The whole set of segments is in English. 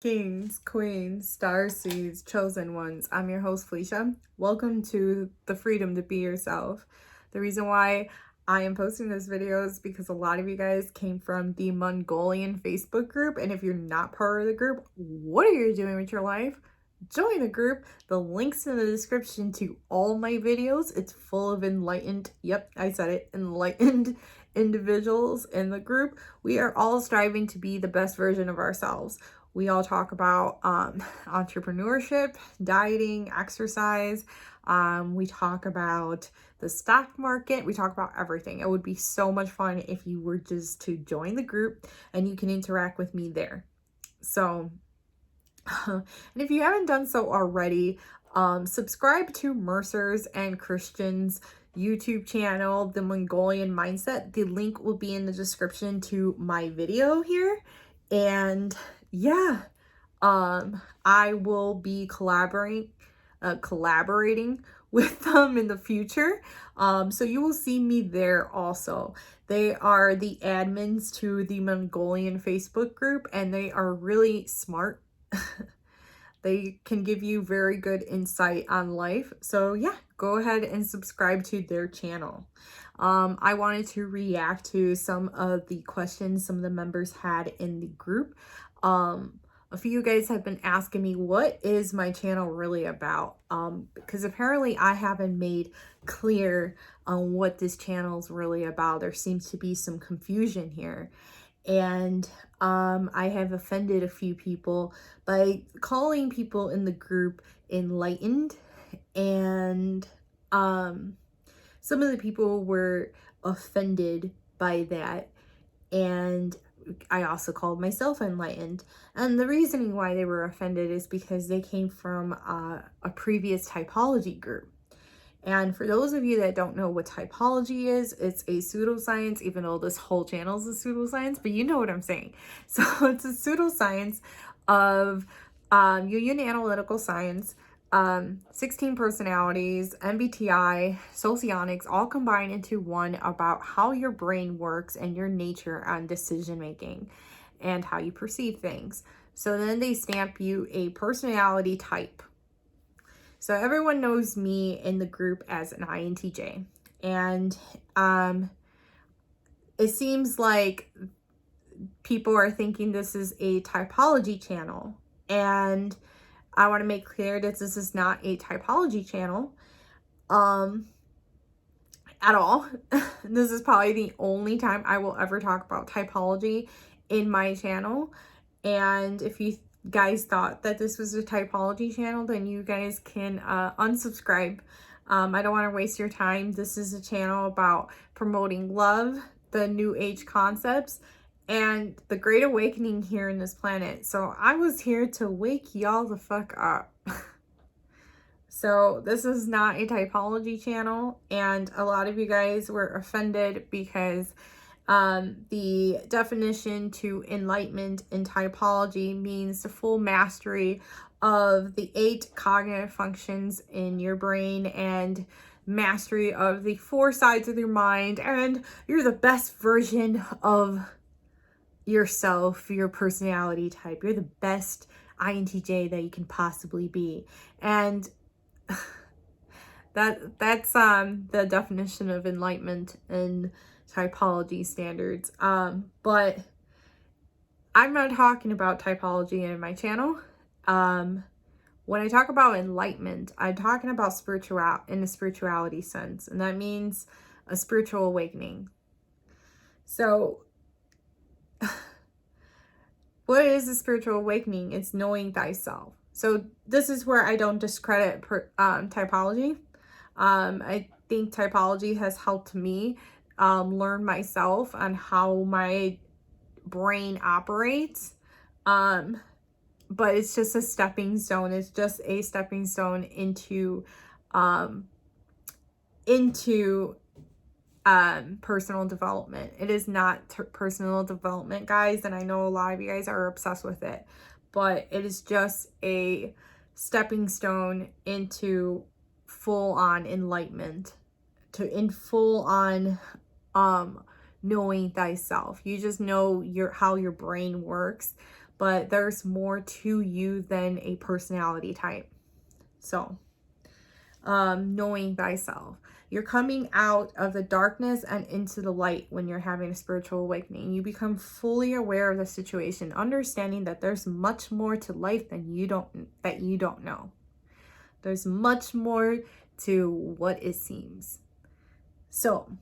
Kings, queens, star seeds, chosen ones. I'm your host, Felicia. Welcome to the freedom to be yourself. The reason why I am posting this video is because a lot of you guys came from the Mongolian Facebook group. And if you're not part of the group, what are you doing with your life? Join the group. The link's in the description to all my videos. It's full of enlightened, yep, I said it, enlightened individuals in the group. We are all striving to be the best version of ourselves. We all talk about entrepreneurship, dieting, exercise. We talk about the stock market. We talk about everything. It would be so much fun if you were just to join the group and you can interact with me there. So, and if you haven't done so already, subscribe to Mercer's and Christian's YouTube channel, the Mongolian Mindset. The link will be in the description to my video here. And yeah, I will be collaborating with them in the future. So you will see me there also. They are the admins to the Mongolian Facebook group, and they are really smart. They can give you very good insight on life. So yeah, go ahead and subscribe to their channel. I wanted to react to some of the questions some of the members had in the group. A few of you guys have been asking me, what is my channel really about? Because apparently I haven't made clear on what this channel is really about. There seems to be some confusion here. And I have offended a few people by calling people in the group enlightened, and some of the people were offended by that, and I also called myself enlightened. And the reasoning why they were offended is because they came from a previous typology group. And for those of you that don't know what typology is, it's a pseudoscience, even though this whole channel is a pseudoscience, but you know what I'm saying. So it's a pseudoscience of Jungian analytical science, 16 personalities, MBTI, socionics, all combined into one about how your brain works and your nature on decision making and how you perceive things. So then they stamp you a personality type. So everyone knows me in the group as an INTJ. And it seems like people are thinking this is a typology channel. And I want to make clear that this is not a typology channel at all. This is probably the only time I will ever talk about typology in my channel. And if you guys thought that this was a typology channel, then you guys can unsubscribe. I don't want to waste your time. This is a channel about promoting love, the new age concepts, and the great awakening here in this planet. So I was here to wake y'all the fuck up. So this is not a typology channel, and a lot of you guys were offended because the definition to enlightenment in typology means the full mastery of the 8 cognitive functions in your brain and mastery of the 4 sides of your mind, and you're the best version of yourself, your personality type. You're the best INTJ that you can possibly be. And that's the definition of enlightenment in typology standards. But I'm not talking about typology in my channel. When I talk about enlightenment, I'm talking about in a spirituality sense, and that means a spiritual awakening. So what is a spiritual awakening? It's knowing thyself. So this is where I don't discredit typology. I think typology has helped me learn myself on how my brain operates. But it's just a stepping stone. It's just a stepping stone into personal development. It is not personal development, guys, and I know a lot of you guys are obsessed with it, but it is just a stepping stone into full-on enlightenment, in full-on knowing thyself. You just know how your brain works, but there's more to you than a personality type. So, knowing thyself. You're coming out of the darkness and into the light when you're having a spiritual awakening. You become fully aware of the situation, understanding that there's much more to life than you don't know. There's much more to what it seems. So,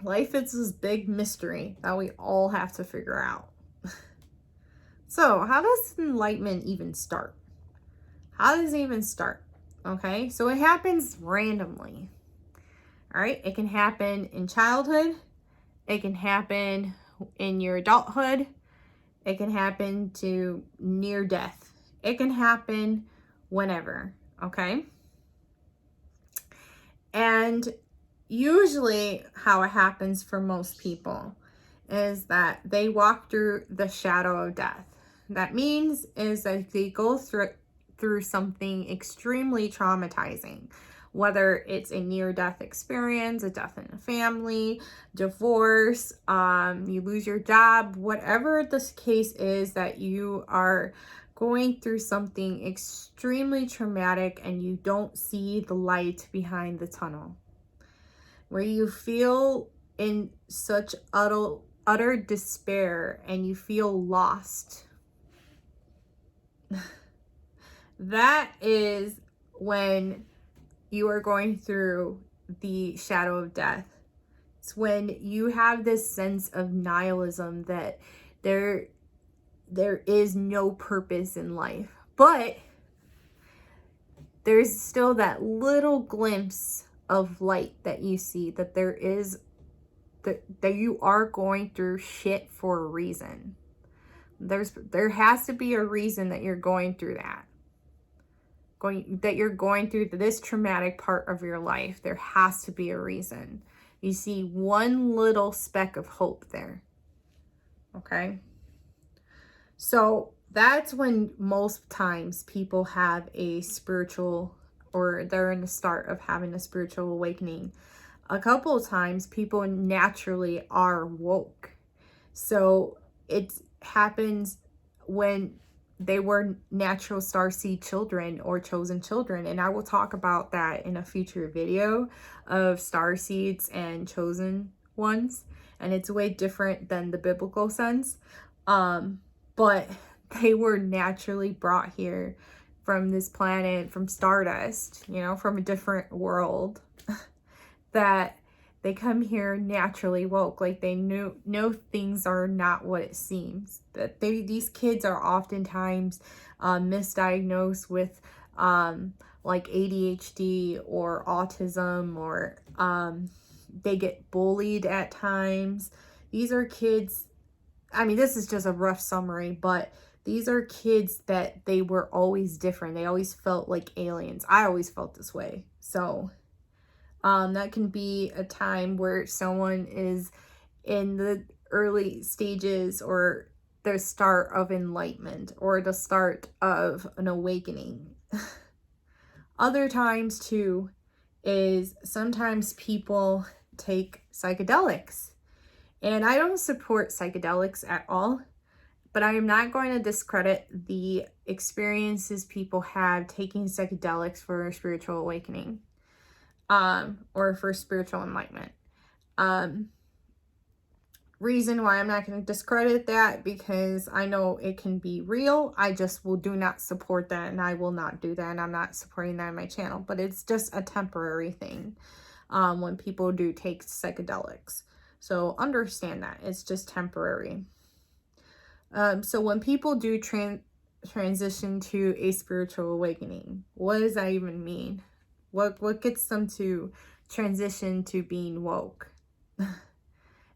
life is this big mystery that we all have to figure out. So, how does enlightenment even start? How does it even start? Okay, so it happens randomly. All right, it can happen in childhood. It can happen in your adulthood. It can happen to near death. It can happen whenever, okay? And usually how it happens for most people is that they walk through the shadow of death. That means is that they go through something extremely traumatizing, whether it's a near-death experience, a death in the family, divorce, you lose your job, whatever this case is, that you are going through something extremely traumatic and you don't see the light behind the tunnel, where you feel in such utter despair and you feel lost. That is when you are going through the shadow of death. It's when you have this sense of nihilism, that there is no purpose in life. But there's still that little glimpse of light that you see, that there is, that you are going through shit for a reason. There has to be a reason that you're going through that. That you're going through this traumatic part of your life. There has to be a reason. You see one little speck of hope there. Okay? So that's when most times people have a spiritual, or they're in the start of having a spiritual awakening. A couple of times people naturally are woke. So it happens when they were natural starseed children or chosen children. And I will talk about that in a future video of starseeds and chosen ones. And it's way different than the biblical sense. But they were naturally brought here from this planet, from stardust, from a different world, that they come here naturally woke, like they know things are not what it seems. That these kids are oftentimes misdiagnosed with like ADHD or autism, or they get bullied at times. These are kids, I mean, this is just a rough summary, but these are kids that they were always different. They always felt like aliens. I always felt this way. So that can be a time where someone is in the early stages or the start of enlightenment or the start of an awakening. Other times too is sometimes people take psychedelics. And I don't support psychedelics at all, but I am not going to discredit the experiences people have taking psychedelics for a spiritual awakening. Or for spiritual enlightenment. Reason why I'm not going to discredit that, because I know it can be real. I just do not support that, and I will not do that, and I'm not supporting that on my channel. But it's just a temporary thing when people do take psychedelics. So understand that it's just temporary. So when people do transition to a spiritual awakening, what does that even mean? What gets them to transition to being woke?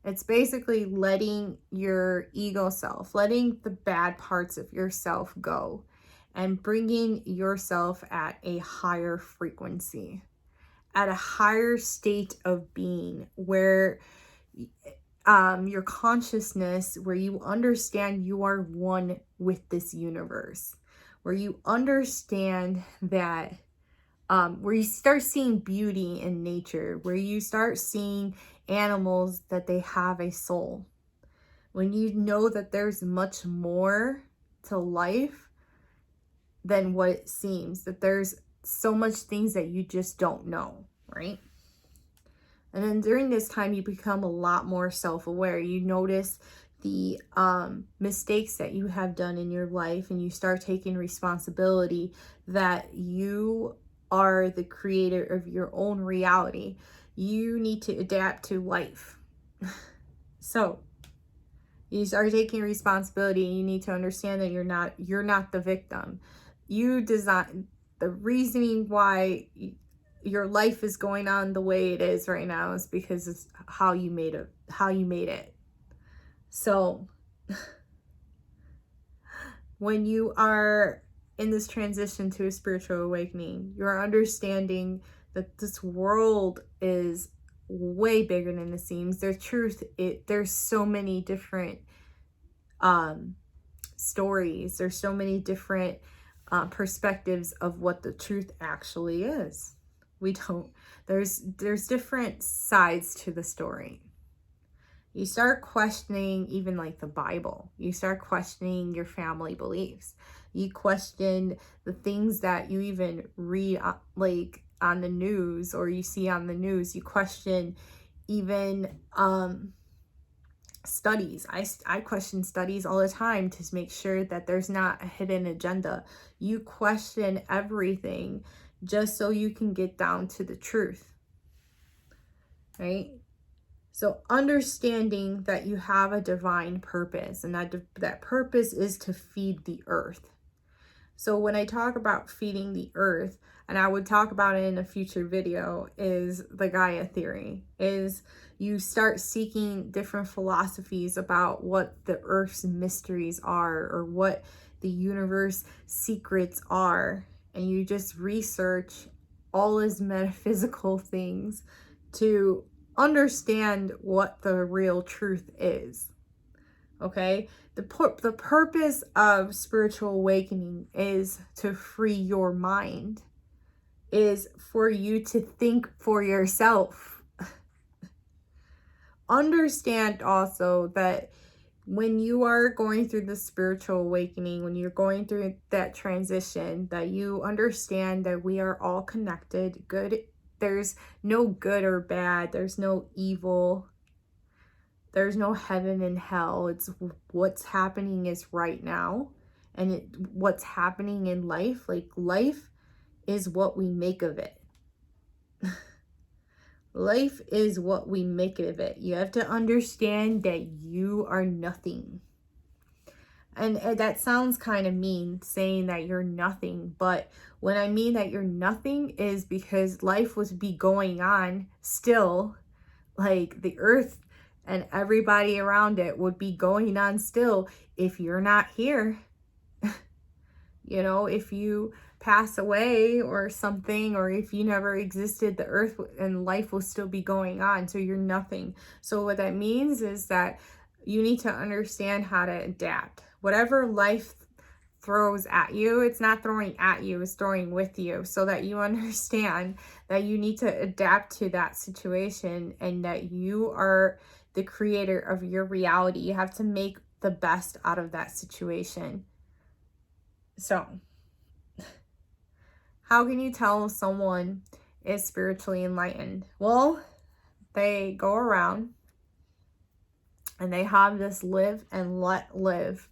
It's basically letting your ego self, letting the bad parts of yourself go, and bringing yourself at a higher frequency, at a higher state of being, where your consciousness, where you understand you are one with this universe, where you understand that where you start seeing beauty in nature, where you start seeing animals, that they have a soul, when you know that there's much more to life than what it seems, that there's so much things that you just don't know, right? And then during this time, you become a lot more self-aware. You notice the mistakes that you have done in your life, and you start taking responsibility that you are the creator of your own reality. You need to adapt to life. So you start taking responsibility, and you need to understand that you're not the victim. You design the reasoning why your life is going on the way it is right now is because it's how you made it. So when you are in this transition to a spiritual awakening, you're understanding that this world is way bigger than it seems. There's so many different stories. There's so many different perspectives of what the truth actually is. There's different sides to the story. You start questioning even like the Bible. You start questioning your family beliefs. You question the things that you even read like on the news, or you see on the news. You question even studies. I question studies all the time to make sure that there's not a hidden agenda. You question everything just so you can get down to the truth, right? So understanding that you have a divine purpose, and that purpose is to feed the earth. So when I talk about feeding the earth, and I would talk about it in a future video, is the Gaia theory. Is you start seeking different philosophies about what the earth's mysteries are, or what the universe secrets are, and you just research all these metaphysical things to understand what the real truth is. Okay? The purpose of spiritual awakening is to free your mind, is for you to think for yourself. Understand also that when you are going through the spiritual awakening, when you're going through that transition, that you understand that we are all connected. There's no good or bad. There's no evil. There's no heaven and hell. It's what's happening is right now. And what's happening in life, like life is what we make of it. Life is what we make of it. You have to understand that you are nothing. And that sounds kind of mean, saying that you're nothing. But when I mean that you're nothing is because life would be going on still. Like the earth and everybody around it would be going on still if you're not here. You know, if you pass away or something, or if you never existed, the earth and life will still be going on. So you're nothing. So what that means is that you need to understand how to adapt. Whatever life throws at you, it's not throwing at you, it's throwing with you, so that you understand that you need to adapt to that situation, and that you are the creator of your reality. You have to make the best out of that situation. So, how can you tell someone is spiritually enlightened? Well, they go around and they have this live and let live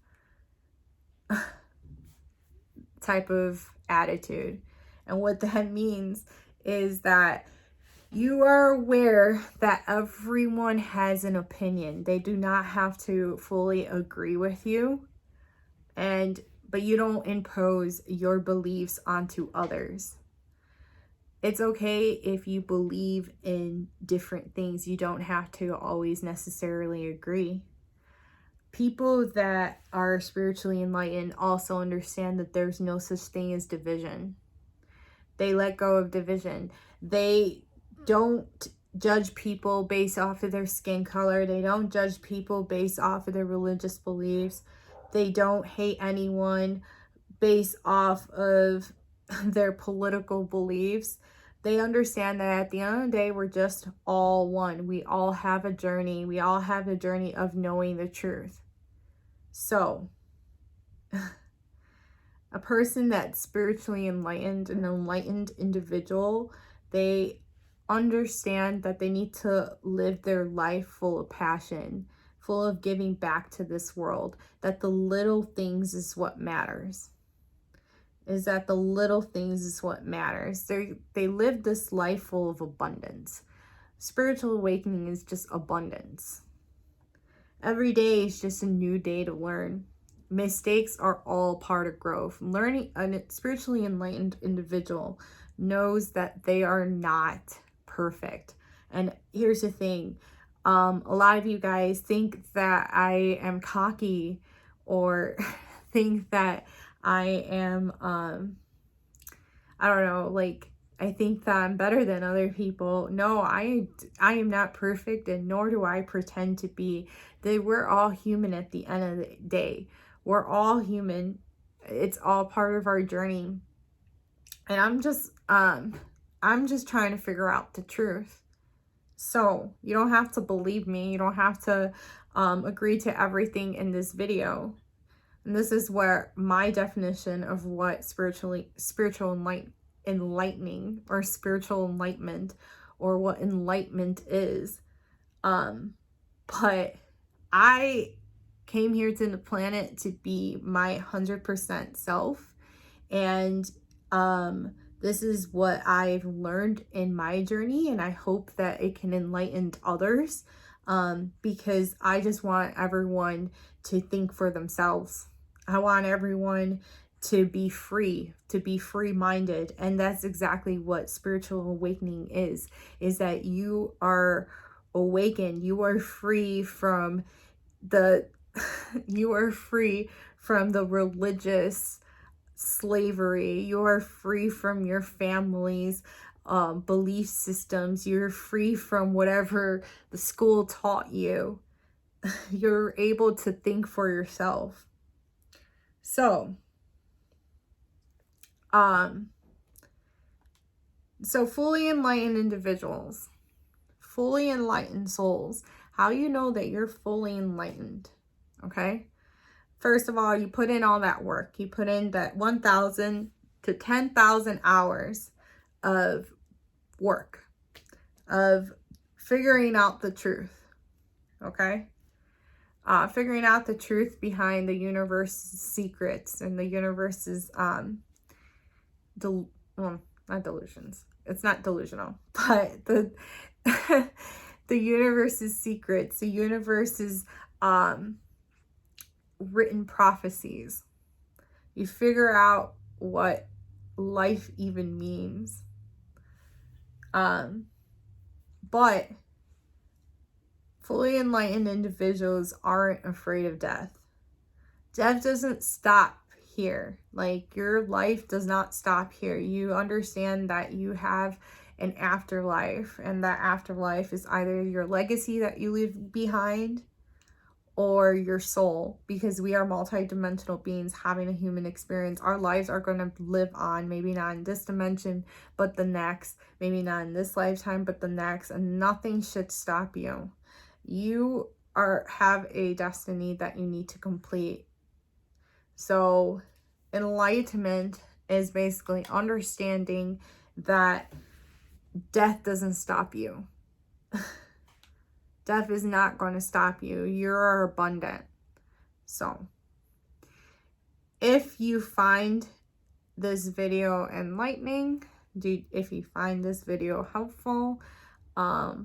type of attitude. And what that means is that you are aware that everyone has an opinion. They do not have to fully agree with you, but you don't impose your beliefs onto others. It's okay if you believe in different things. You don't have to always necessarily agree. People that are spiritually enlightened also understand that there's no such thing as division. They let go of division. They don't judge people based off of their skin color. They don't judge people based off of their religious beliefs. They don't hate anyone based off of their political beliefs. They understand that at the end of the day, we're just all one. We all have a journey. We all have a journey of knowing the truth. So, a person that's spiritually enlightened, an enlightened individual, they understand that they need to live their life full of passion, full of giving back to this world, that the little things is what matters. Is that the little things is what matters. They live this life full of abundance. Spiritual awakening is just abundance. Every day is just a new day to learn. Mistakes are all part of growth. Learning, a spiritually enlightened individual knows that they are not perfect. And here's the thing. A lot of you guys think that I am cocky or think that I am, I don't know, like, I think that I'm better than other people. No, I am not perfect, and nor do I pretend to be. We're all human at the end of the day. We're all human. It's all part of our journey. And I'm just trying to figure out the truth. So you don't have to believe me. You don't have to agree to everything in this video. And this is where my definition of what spiritual enlightening or spiritual enlightenment or what enlightenment is. But I came here to the planet to be my 100% self. And this is what I've learned in my journey. And I hope that it can enlighten others, because I just want everyone to think for themselves. I want everyone to be free-minded. And that's exactly what spiritual awakening is that you are awakened. You are free from the religious slavery. You are free from your family's belief systems. You're free from whatever the school taught you. You're able to think for yourself. So, fully enlightened individuals, fully enlightened souls, how you know that you're fully enlightened, okay? First of all, you put in all that work. You put in that 1,000 to 10,000 hours of work, of figuring out the truth, okay? Figuring out the truth behind the universe's secrets and the universe's, not delusions. It's not delusional, but the universe's secrets, the universe's, written prophecies. You figure out what life even means. But fully enlightened individuals aren't afraid of death. Death doesn't stop here. Like, your life does not stop here. You understand that you have an afterlife, and that afterlife is either your legacy that you leave behind or your soul, because we are multidimensional beings having a human experience. Our lives are going to live on, maybe not in this dimension, but the next, maybe not in this lifetime, but the next, and nothing should stop you. You have a destiny that you need to complete. So enlightenment is basically understanding that death doesn't stop you. Death is not going to stop you. You're abundant. So if you find this video enlightening, if you find this video helpful,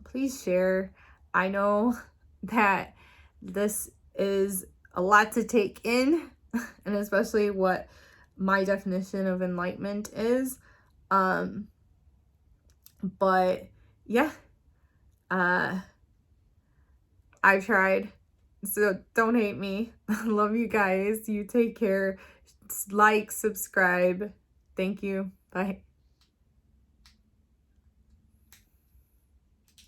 please share. I know that this is a lot to take in, and especially what my definition of enlightenment is. But yeah, I tried. So don't hate me. Love you guys. You take care. Like, subscribe. Thank you. Bye.